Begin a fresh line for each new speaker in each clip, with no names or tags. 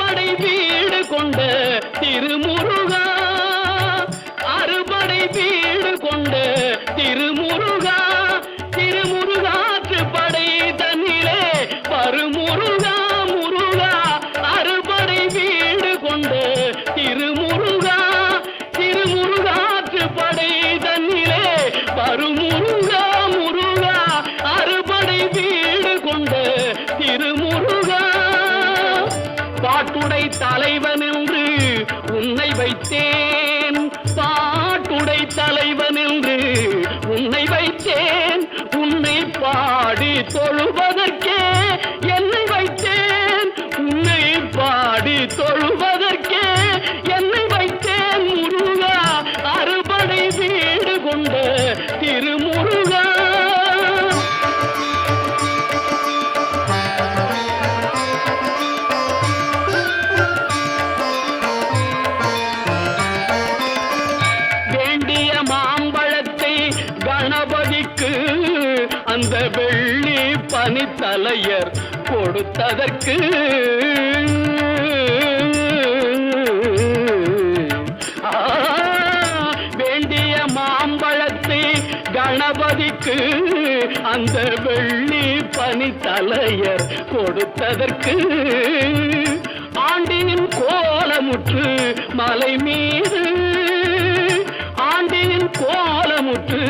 அறுபடை வீடு கொண்ட திருமுருகா, அறுபடை வீடு கொண்ட திருமுருகா, திருமுருகாற்று படை தன்னிலே பருமுருகா முருகா, அறுபடை வீடு கொண்ட திருமுருகா, திருமுருகாற்று படை தன்னிலே பருமுருகா முருகா, அறுபடை வீடு கொண்ட திருமுருகா. பாட்டுடை தலைவன் என்று உன்னை வைத்தேன், பாட்டுடை தலைவன் என்று உன்னை வைத்தேன், உன்னை பாடி தொழுவதற்கே என்னை வைத்தேன், உன்னை பாடி தொழுவதற்கே என்னை வைத்தேன் முருகா, அறுபடை வீடு கொண்ட திருமுருகா. கணபதிக்கு அந்த வெள்ளி பனித்தலையர் கொடுத்ததற்கு, வேண்டிய மாம்பழத்தை கணபதிக்கு அந்த வெள்ளி பனித்தலையர் கொடுத்ததற்கு, ஆண்டியின் கோலமுற்று மலை மீது, ஆண்டியின் கோலமுற்று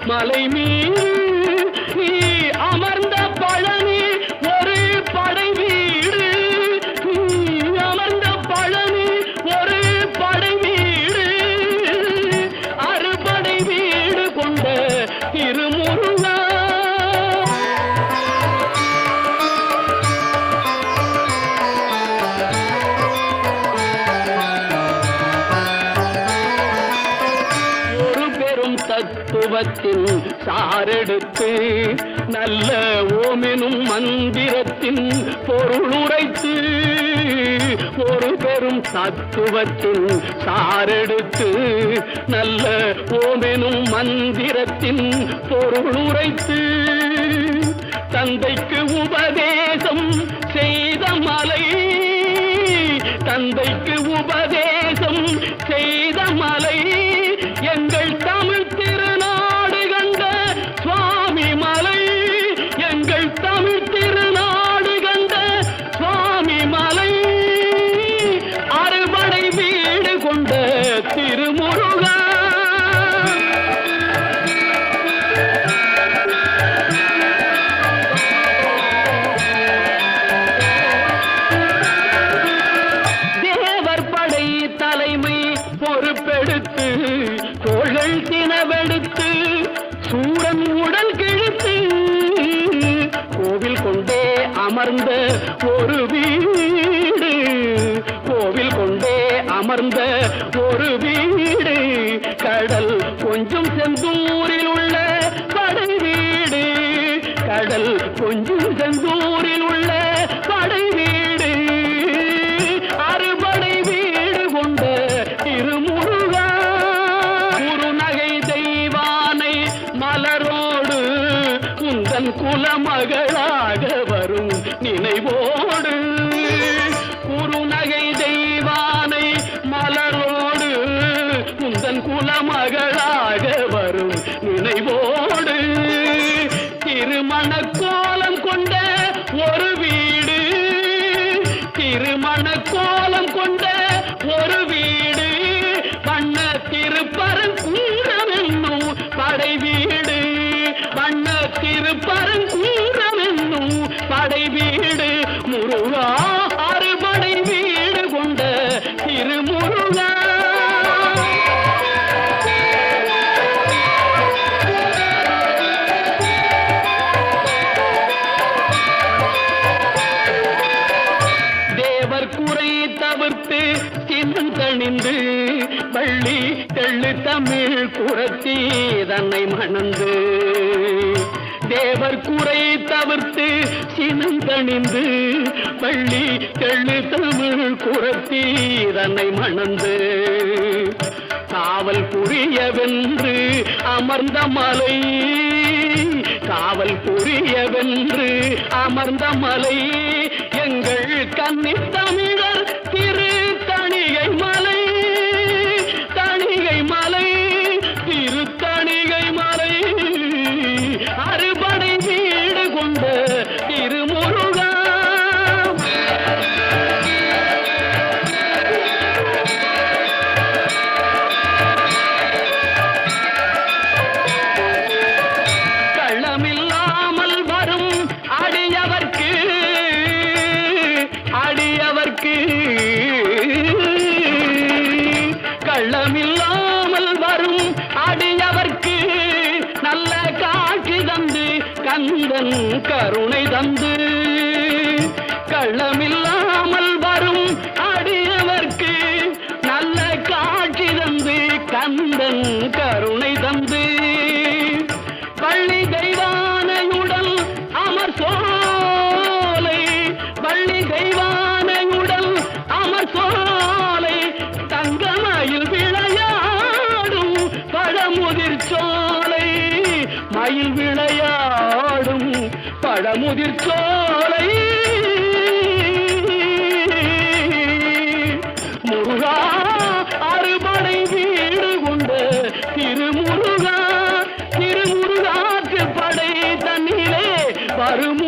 மலை மீது நீ அமர்ந்த பழனி ஒரு படை வீடு, நீ அமர்ந்த பழனி ஒரு படை வீடு, அறுபடை வீடு கொண்ட திருமுருகா. தத்துவத்தின் சாரெடுத்து நல்ல ஓமெனும் மந்திரத்தின் பொருளுரைத்து, ஒரு பெரும் தத்துவத்தின் சாரெடுத்து நல்ல ஓமெனும் மந்திரத்தின் பொருளுரைத்து, தந்தைக்கு உபதேசம் செய்த மலை, தந்தைக்கு உபதேசம் செய்த மலை, எங்கள் தமிழ் திருநாடு கண்ட சுவாமி மலை, எங்கள் தமிழ் திருநாடு கண்ட சுவாமி மலை, அறுபடை வீடு கொண்ட திருமுருகா. தேவர் படை தலைமை பொறுப்பெடுத்து தோள்கள் தினவெடுத்து சூரன் உடல் கிழித்து, கோவில் கொண்டே அமர்ந்த ஒரு வீடு, கோவில் கொண்டே அமர்ந்த ஒரு வீடு, கடல் கொஞ்சம் செந்தூரில் உள்ள படை வீடு, கடல் கொஞ்சம் செந்தூரில் உள்ள படை வீடு, அறுபடை வீடு கொண்ட திருமுருகா. குருநகை தெய்வானை மலரோடு உந்தன் குலமகளாக வரும் நினைவோடு, குருநகை தெய்வானை மலரோடு உந்தன் குலமகளாக வரும் நினைவோடு, திருமண கோலம் கொண்ட ஒரு வீடு, திருமண கோலம் கொண்ட ஒரு வீடு, வண்ண திருப்பரங்குன்றம் என்னும் படை வீடு, வண்ண திருப்பரங்குன்றம் என்னும் படை வீடு முருகா, அறுபடை வீடு கொண்ட திருமுருகா. தேவர் குறை தவிர்த்து சிந்தணிந்து வள்ளி தெள்ளு தமிழ் குரத்தி தன்னை மணந்து, தேவர் குறை தவிர்த்து சினந்தணிந்து வள்ளி தெள்ளு தமிழ் குரத்தி தன்னை மணந்து, காவல் புரியவென்று அமர்ந்த மலை, காவல் புரியவென்று அமர்ந்த மலை, எங்கள் கன்னி தமிழர் கந்தன் கருணை தந்து கள்ளமில்லாமல் வரும் அடியவர்க்கு நல்ல காட்சி தந்து கந்தன் கருணை தந்து பள்ளி தெய்வானையுடன் அமர் சோலை பள்ளி தெய்வானையுடன் அமர் சோலை தங்கமயில் விளையாடும் பழமுதிர் சோலை மயில் விளையாடும் பழமுதிர் சோலை முருகா அறுபடை வீடு கொண்ட திருமுருகா திருமுருகாற்று படை தன்னிலே வரும்